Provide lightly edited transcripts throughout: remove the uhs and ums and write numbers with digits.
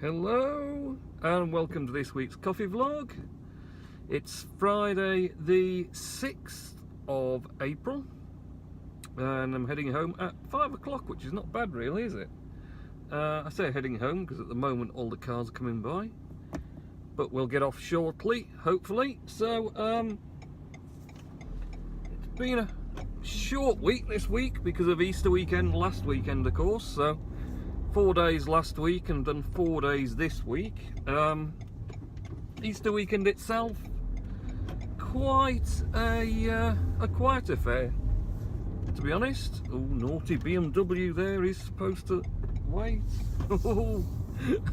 Hello and welcome to this week's coffee vlog. It's Friday the 6th of April and I'm heading home at 5 o'clock, which is not bad really, is it? I say heading home because at the moment all the cars are coming by, but we'll get off shortly, hopefully. So it's been a short week this week because of Easter weekend last weekend, of course, so 4 days last week and done 4 days this week. Easter weekend itself, quite a quiet affair, to be honest. Oh, naughty BMW there is supposed to wait. Oh,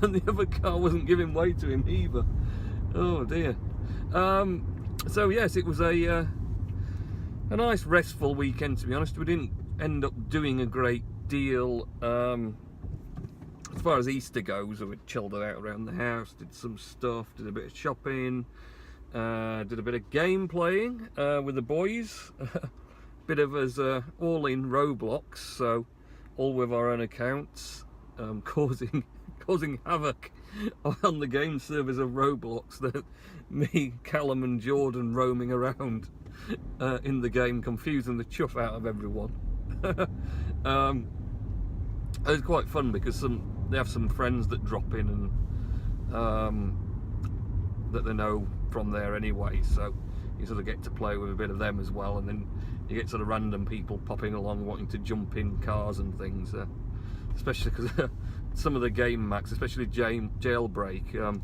and the other car wasn't giving way to him either. Oh dear. So yes, it was a nice restful weekend, to be honest. We didn't end up doing a great deal as far as Easter goes. We chilled out around the house, did some stuff, did a bit of shopping, did a bit of game playing with the boys. Bit of us all in Roblox, so all with our own accounts, causing havoc on the game servers of Roblox. That me, Callum and Jordan roaming around in the game, confusing the chuff out of everyone. It was quite fun because they have some friends that drop in and that they know from there anyway, so you sort of get to play with a bit of them as well, and then you get sort of random people popping along wanting to jump in cars and things, especially because some of the game max, especially Jailbreak,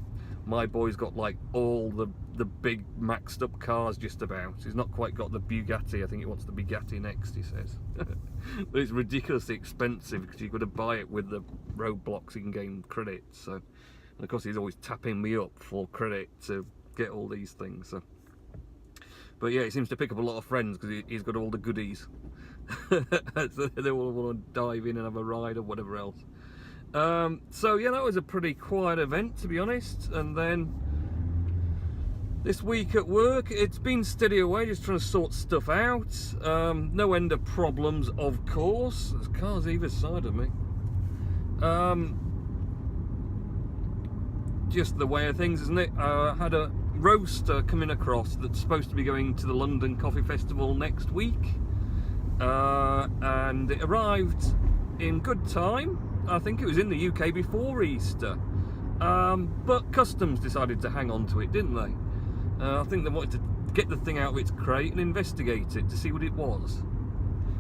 my boy's got like all the big maxed up cars just about. He's not quite got the Bugatti. I think he wants the Bugatti next, he says. But it's ridiculously expensive because you've got to buy it with the Roblox in-game credits. So, and of course he's always tapping me up for credit to get all these things. So. But yeah, he seems to pick up a lot of friends because he's got all the goodies. So they all want to dive in and have a ride or whatever else. So yeah, that was a pretty quiet event, to be honest. And then this week at work, it's been steady away, just trying to sort stuff out. No end of problems, of course. There's cars either side of me. Just the way of things, isn't it? I had a roaster coming across that's supposed to be going to the London Coffee Festival next week, and it arrived in good time. I think it was in the UK before Easter, but customs decided to hang on to it, didn't they? I think they wanted to get the thing out of its crate and investigate it to see what it was.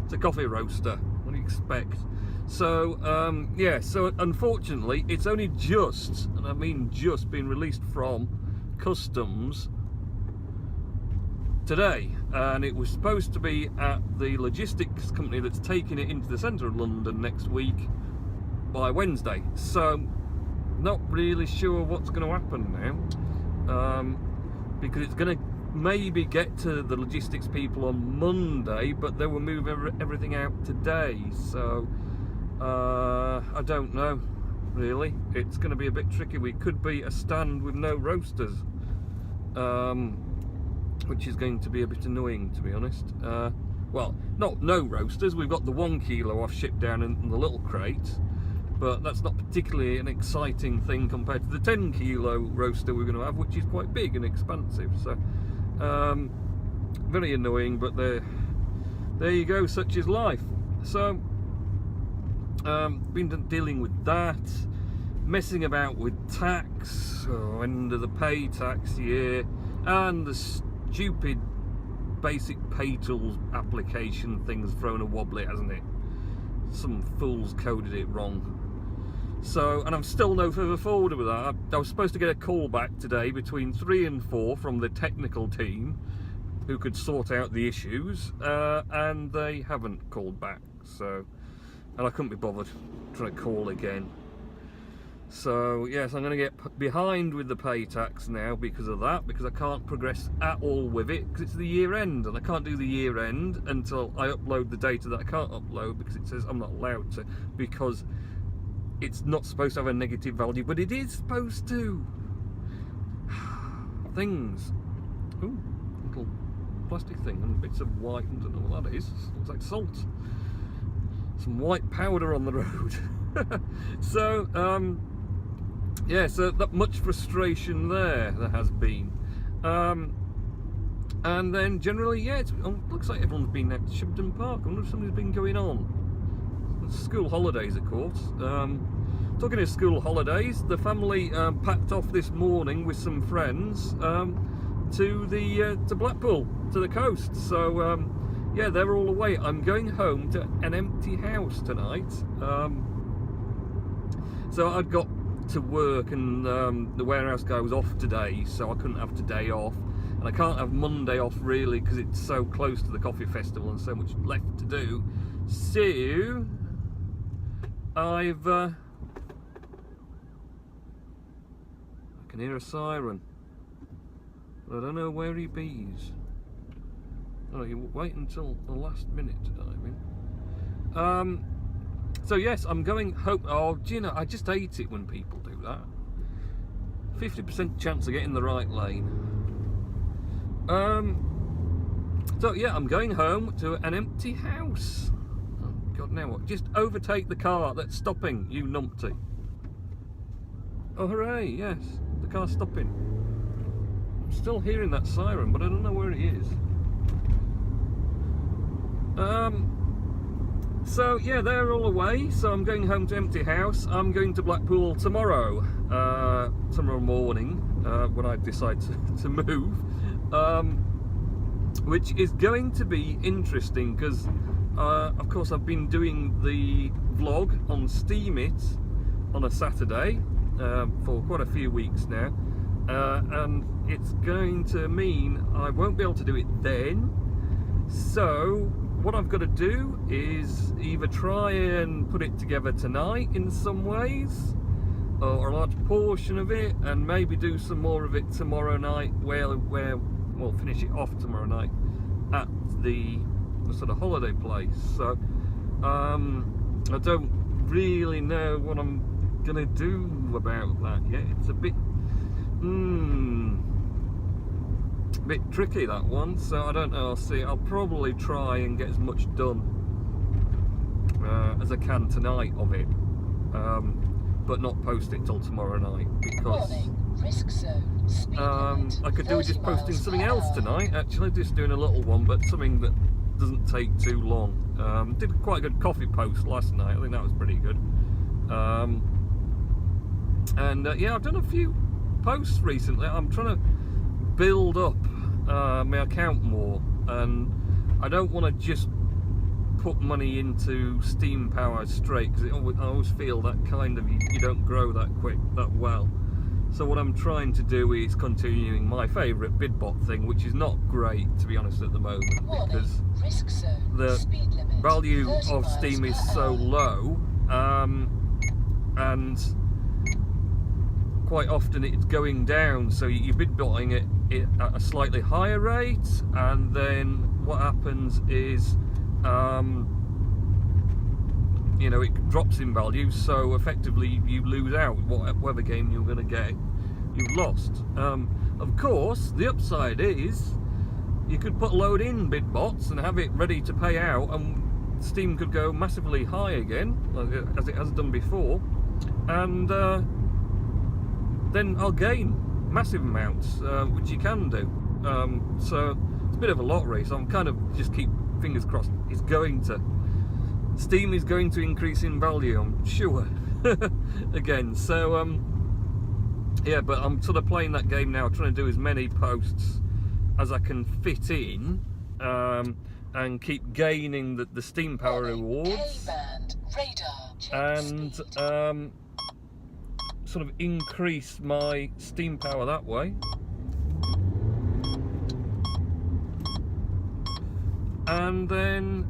It's a coffee roaster, what do you expect? So yeah, so unfortunately it's only just, and I mean just, been released from customs today, and it was supposed to be at the logistics company that's taking it into the centre of London next week by Wednesday. So not really sure what's going to happen now, because it's going to maybe get to the logistics people on Monday, but they will move everything out today. So I don't know really. It's going to be a bit tricky. We could be a stand with no roasters, which is going to be a bit annoying, to be honest. Well, not no roasters. We've got the 1 kilo off shipped down in the little crate, but that's not particularly an exciting thing compared to the 10 kilo roaster we're going to have, which is quite big and expensive. So very annoying, but there you go, such is life. So been dealing with that, messing about with tax, end of the pay tax year, and the stupid basic pay tools application thing's thrown a wobbly, hasn't it? Some fools coded it wrong. So, and I'm still no further forward with that. I was supposed to get a call back today between 3 and 4 from the technical team who could sort out the issues, and they haven't called back. So, and I couldn't be bothered trying to call again. So yes, I'm going to get behind with the pay tax now because of that, because I can't progress at all with it because it's the year end, and I can't do the year end until I upload the data that I can't upload because it says I'm not allowed to, because it's not supposed to have a negative value, but it is supposed to. Things. Ooh, little plastic thing and bits of white, I don't know what that is. Looks like salt. Some white powder on the road. So yeah, so that much frustration there has been. And then generally, yeah, it looks like everyone's been at Shibden Park. I wonder if something's been going on. It's school holidays, of course. Talking of school holidays, the family packed off this morning with some friends to Blackpool, to the coast. So yeah, they're all away. I'm going home to an empty house tonight. So I'd got to work, and the warehouse guy was off today, so I couldn't have today off. And I can't have Monday off really because it's so close to the coffee festival and so much left to do. So I can hear a siren, but I don't know where he bees. Oh, you wait until the last minute, I mean. So yes, I'm going home. Oh, do you know, I just hate it when people do that. 50% chance of getting the right lane. So yeah, I'm going home to an empty house. Oh God, now what? Just overtake the car that's stopping, you numpty. Oh hooray, yes, the car's stopping. I'm still hearing that siren, but I don't know where it is. So yeah, they're all away, so I'm going home to empty house. I'm going to Blackpool tomorrow morning, when I decide to move. Which is going to be interesting because, of course, I've been doing the vlog on Steemit on a Saturday for quite a few weeks now, and it's going to mean I won't be able to do it then. So what I've got to do is either try and put it together tonight in some ways, or a large portion of it, and maybe do some more of it tomorrow night, where we'll finish it off tomorrow night at the sort of holiday place. So I don't really know what I'm gonna do about that yet. It's a bit tricky, that one, so I don't know. I'll see. I'll probably try and get as much done as I can tonight of it, but not post it till tomorrow night, because risk zone, I could do just posting something else tonight, actually, just doing a little one, but something that doesn't take too long. Did quite a good coffee post last night. I think that was pretty good. And yeah, I've done a few posts recently. I'm trying to build up my account more, and I don't want to just put money into Steam Power straight, because I always feel that kind of you don't grow that quick, that well. So what I'm trying to do is continuing my favourite bidbot thing, which is not great, to be honest, at the moment, because the value of Steam is so low, and quite often it's going down, so you're bidbotting it at a slightly higher rate, and then what happens is you know, it drops in value, so effectively you lose out. Whatever game you're going to get, you've lost. Of course, the upside is you could put a load in bidbots and have it ready to pay out, and Steam could go massively high again, as it has done before, and then I'll gain massive amounts, which you can do. So it's a bit of a lottery, so I'm kind of just keep fingers crossed. Steam is going to increase in value, I'm sure, again. So yeah, but I'm sort of playing that game now, trying to do as many posts as I can fit in, and keep gaining the Steam Power rewards, and sort of increase my Steam Power that way. And then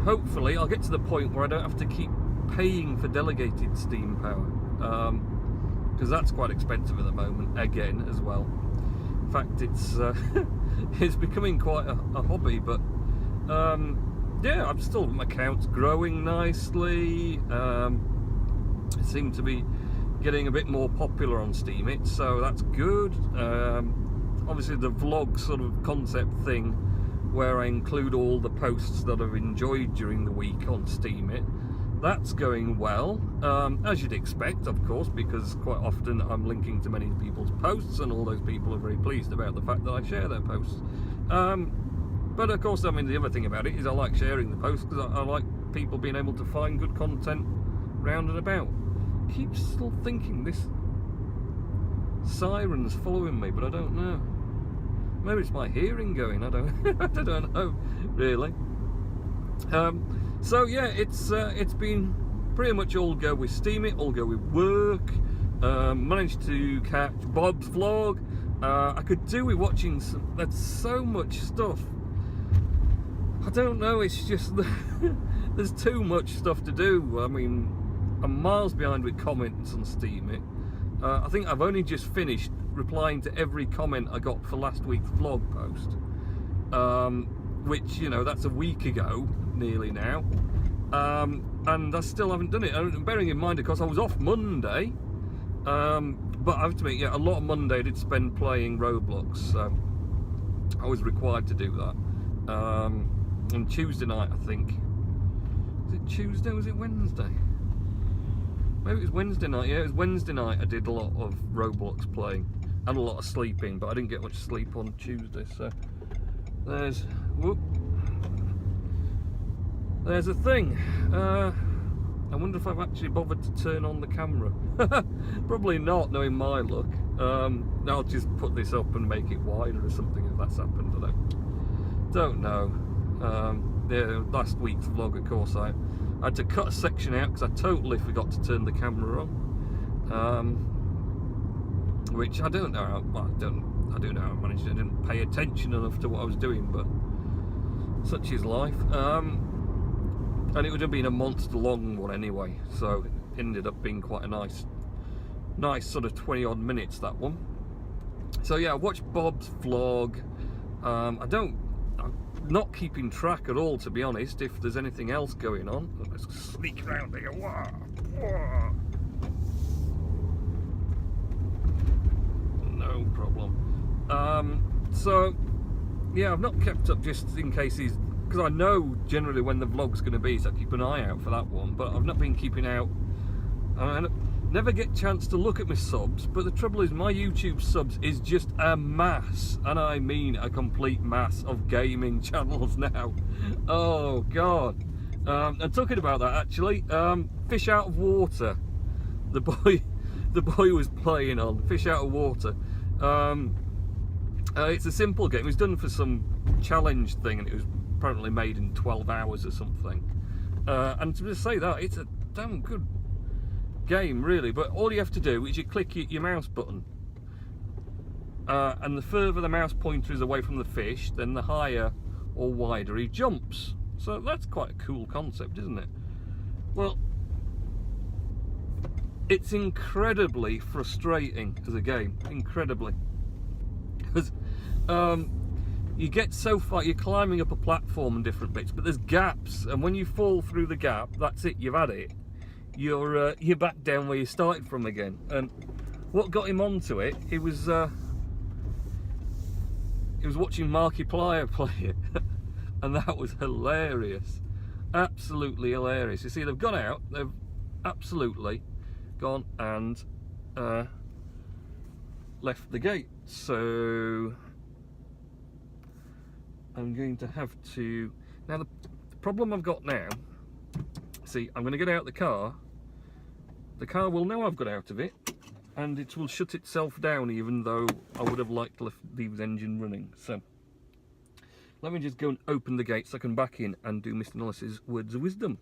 hopefully I'll get to the point where I don't have to keep paying for delegated Steam Power, because that's quite expensive at the moment, again, as well. In fact, it's it's becoming quite a hobby, but yeah, my account's growing nicely. It seemed to be getting a bit more popular on Steemit, so that's good. obviously the vlog sort of concept thing where I include all the posts that I've enjoyed during the week on Steemit. That's going well, as you'd expect, of course, because quite often I'm linking to many people's posts, and all those people are very pleased about the fact that I share their posts. But of course, I mean, the other thing about it is I like sharing the posts because I like people being able to find good content round and about. Keep still thinking this siren's following me, but I don't know. Maybe it's my hearing going. I don't. I don't know really. So yeah, it's been pretty much all go with Steemit, all go with work. Managed to catch Bob's vlog. I could do with watching some. There's so much stuff. I don't know. It's just there's too much stuff to do. I mean, I'm miles behind with comments on Steemit. I think I've only just finished replying to every comment I got for last week's vlog post, which, you know, that's a week ago nearly now, and I still haven't done it. And bearing in mind, of course, I was off Monday, but I have to admit, yeah, a lot of Monday I did spend playing Roblox, so I was required to do that. And Tuesday night, I think, was it Tuesday or was it Wednesday? Maybe it was Wednesday night. Yeah, it was Wednesday night I did a lot of Roblox playing and a lot of sleeping, but I didn't get much sleep on Tuesday, so there's a thing. I wonder if I've actually bothered to turn on the camera. Probably not, knowing my luck. I'll just put this up and make it wider or something if that's happened. I don't know. Yeah, last week's vlog, of course, I had to cut a section out because I totally forgot to turn the camera on, which I don't know how, well, I do know how I managed it. I didn't pay attention enough to what I was doing, but such is life. And it would have been a monster long one anyway, so it ended up being quite a nice sort of 20 odd minutes, that one. So yeah, I watched Bob's vlog. I'm not keeping track at all, to be honest, if there's anything else going on. Let's sneak around here. Whoa, whoa. No problem. So yeah, I've not kept up just in case he's, because I know generally when the vlog's going to be, so I keep an eye out for that one, but I've not been keeping out. I never get a chance to look at my subs, but the trouble is my YouTube subs is just a mass, and I mean a complete mass of gaming channels now. Oh god. And talking about that, actually, Fish Out of Water, the boy was playing on Fish Out of Water. It's a simple game. It was done for some challenge thing, and it was apparently made in 12 hours or something. And to just say that, it's a damn good game, really. But all you have to do is you click your mouse button, and the further the mouse pointer is away from the fish, then the higher or wider he jumps. So that's quite a cool concept, isn't it? Well, it's incredibly frustrating as a game, incredibly, because you get so far, you're climbing up a platform and different bits, but there's gaps, and when you fall through the gap, that's it, you've had it. You're back down where you started from again. And what got him onto it, he was watching Markiplier play it, and that was hilarious, absolutely hilarious. You see, they've gone out, they've absolutely gone and left the gate, so I'm going to have to, now the problem I've got now, see, I'm going to get out the car will know I've got out of it, and it will shut itself down, even though I would have liked to leave the engine running. So let me just go and open the gate so I can back in and do Mr. Nollis's words of wisdom.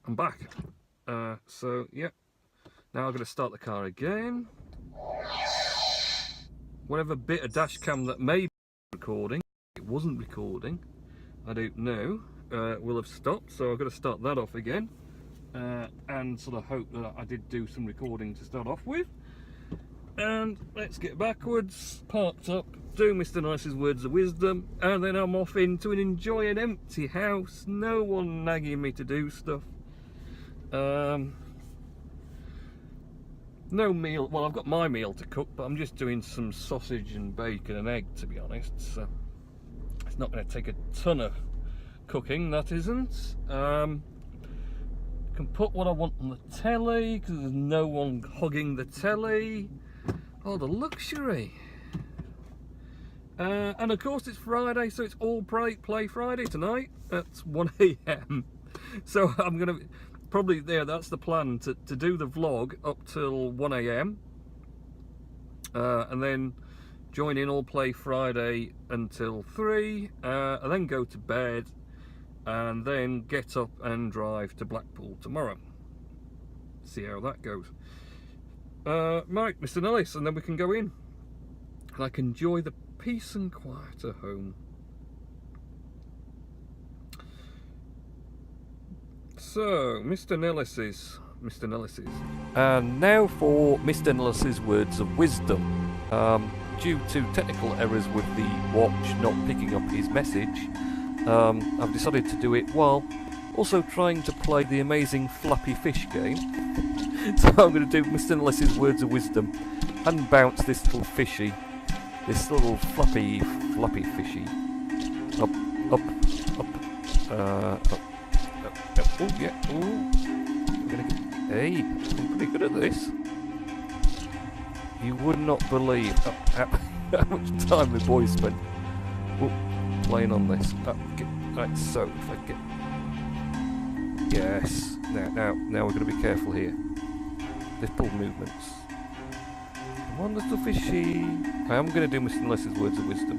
I'm back. So yeah, now I'm going to start the car again. whatever bit of dash cam that may be recording, it wasn't recording, I don't know, will have stopped, so I've got to start that off again, and sort of hope that I did do some recording to start off with. And let's get backwards, parked up, do Mr. Nice's words of wisdom, and then I'm off in to enjoy an empty house, no one nagging me to do stuff. No meal, well, I've got my meal to cook, but I'm just doing some sausage and bacon and egg, to be honest, so it's not going to take a ton of cooking, that isn't. Can put what I want on the telly, because there's no one hogging the telly. Oh, the luxury. And of course it's Friday, so it's all Play Friday tonight at 1 AM. So I'm going to probably, that's the plan, to do the vlog up till 1 AM. And then join in All Play Friday until 3, and then go to bed, and then get up and drive to Blackpool tomorrow. See how that goes. Right, Mr. Nice, and then we can go in, and I can enjoy the peace and quiet at home. So, Mr. Nellis's. And now for Mr. Nellis's words of wisdom. Due to technical errors with the watch not picking up his message, I've decided to do it while also trying to play the amazing Flappy Fish game. So I'm going to do Mr. Nellis's words of wisdom and bounce this little fishy, this little fluffy fishy, up. Oh yeah, oh, I'm gonna get, hey, I'm pretty good at this. You would not believe how much time the boys spent playing on this. Right, so if I get, yes, now we're going to be careful here. Little movements. Come on, little fishy. I am going to do Mr. Nellis's words of wisdom,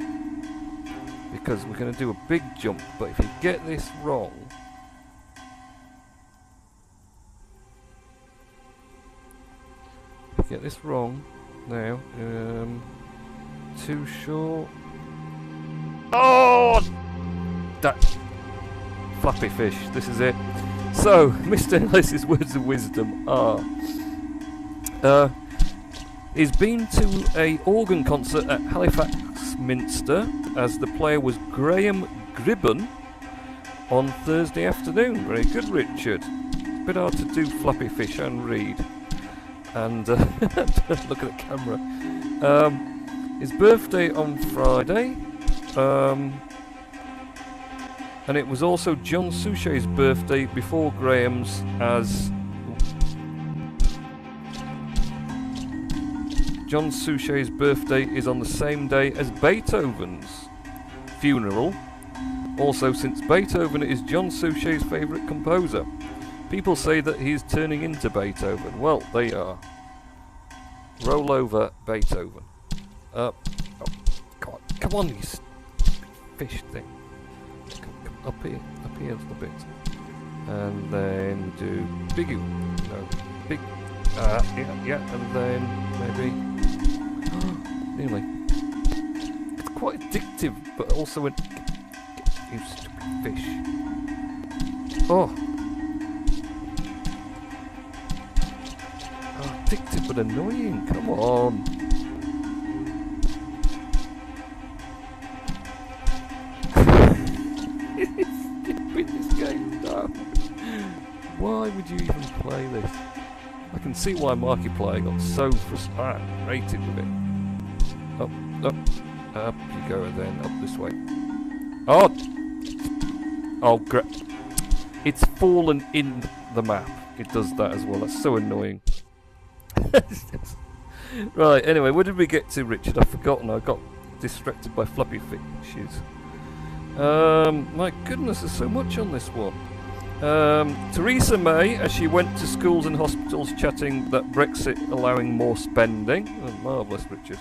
because we're going to do a big jump, but if you get this wrong, now, too short. Oh, that Flappy Fish, this is it. So, Mr. Nellis's words of wisdom are, he's been to a organ concert at Halifax Minster, as the player was Graham Gribben on Thursday afternoon. Very good, Richard. Bit hard to do Flappy Fish and read. And look at the camera. His birthday on Friday, and it was also John Suchet's birthday before Graham's, as John Suchet's birthday is on the same day as Beethoven's funeral. Also, since Beethoven is John Suchet's favourite composer, people say that he's turning into Beethoven. Well, they are. Roll over Beethoven. Oh, come on, you fish thing. Come up here a little bit. And then do big, no, big, yeah, and then maybe, nearly. It's quite addictive, but also you stupid fish. Oh. Addictive but annoying, come on. It's stupid, this game's dumb. Why would you even play this? I can see why Markiplier got so frustrated with it. Up you go then, up this way. Oh, it's fallen in the map. It does that as well, that's so annoying. Right, anyway, where did we get to, Richard? I've forgotten, I got distracted by Flappy Fishes. My goodness, there's so much on this one. Theresa May, as she went to schools and hospitals chatting that Brexit allowing more spending. Oh, marvellous, Richard.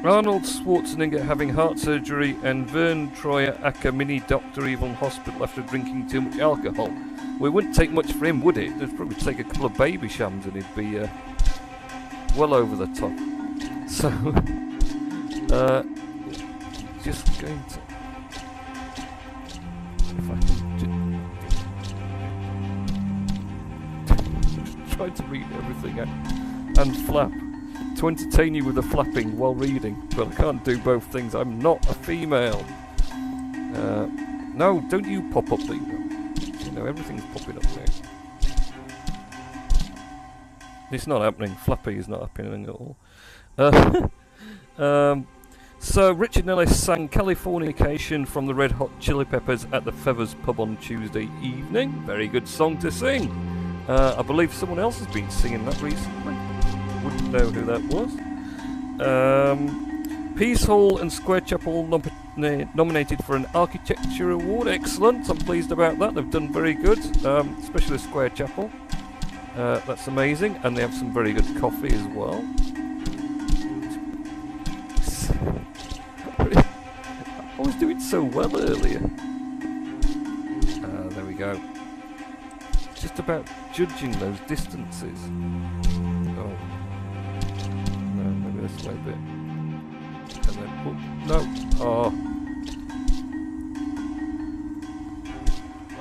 Arnold Schwarzenegger having heart surgery, and Vern Troyer Acker mini Dr. Evil hospital after drinking too much alcohol. Well, it wouldn't take much for him, would it? It'd probably take a couple of baby shams and he'd be well over the top. So, just going to, if I can try to read everything out and flap to entertain you with the flapping while reading, but I can't do both things. I'm not a female. No, don't you pop up the, you know, everything's popping up there. It's not happening. Flappy is not happening at all. So Richard Nellis sang Californication from the Red Hot Chili Peppers at the Feathers pub on Tuesday evening. Very good song to sing. I believe someone else has been singing that recently. Wouldn't know who that was. Peace Hall and Square Chapel nominated for an Architecture Award. Excellent. I'm pleased about that. They've done very good, especially Square Chapel. That's amazing, and they have some very good coffee as well. I was doing so well earlier. There we go. Just about judging those distances. Oh. No, maybe this way a bit. And then, oh, no. Oh.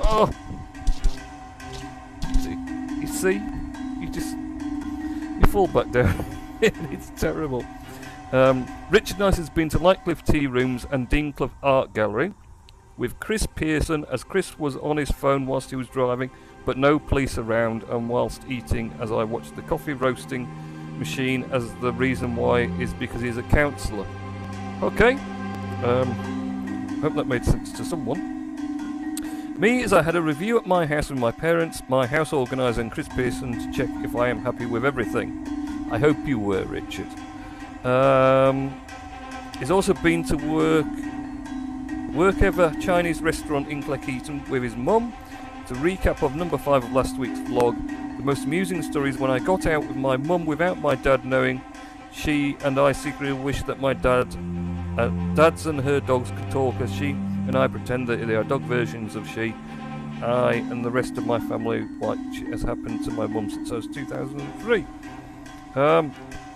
Oh! You see? You fall back down. It's terrible. Richard Nice has been to Lightcliffe Tea Rooms and Deancliffe Art Gallery with Chris Pearson, as Chris was on his phone whilst he was driving, but no police around, and whilst eating as I watched the coffee roasting machine, as the reason why is because he's a counsellor. Okay. Hope that made sense to someone. Me, as I had a review at my house with my parents, my house organiser and Chris Pearson to check if I am happy with everything. I hope you were, Richard. He's also been to work ever Chinese restaurant in Cleckheaton with his mum. To recap of number 5 of last week's vlog, the most amusing story is when I got out with my mum without my dad knowing. She and I secretly wished that my dads and her dogs could talk, as she and I pretend that they are dog versions of she, I and the rest of my family, which has happened to my mum since I was 2003.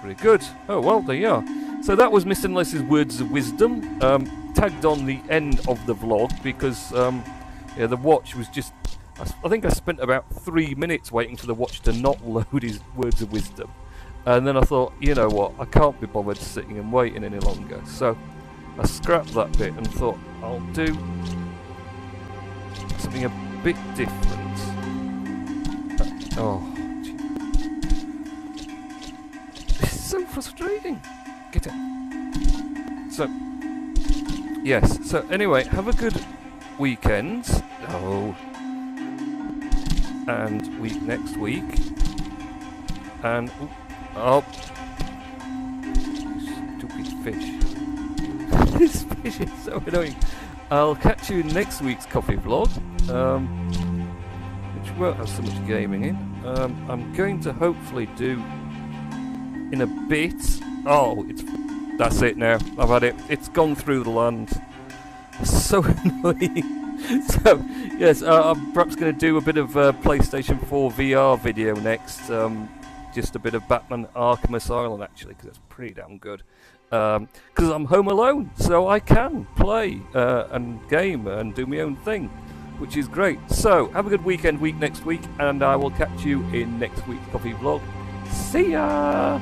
Pretty good. Oh well, there you are. So that was Mr. Nelliss's words of wisdom, tagged on the end of the vlog because yeah, the watch was just, I think I spent about 3 minutes waiting for the watch to not load his words of wisdom, and then I thought, you know what, I can't be bothered sitting and waiting any longer, so I scrapped that bit and thought I'll do something a bit different. Oh, gee. This is so frustrating. Get it. So, yes. So anyway, have a good weekend. Oh, and next week. And oh, stupid fish. This fish is so annoying. I'll catch you in next week's coffee vlog, which won't have so much gaming in. I'm going to hopefully do in a bit. Oh, that's it now. I've had it. It's gone through the land. So annoying. So yes, I'm perhaps going to do a bit of PlayStation 4 VR video next. Just a bit of Batman Arkham Asylum actually, because it's pretty damn good. Because I'm home alone, so I can play and game and do my own thing, which is great. So have a good week next week, and I will catch you in next week's coffee vlog. See ya!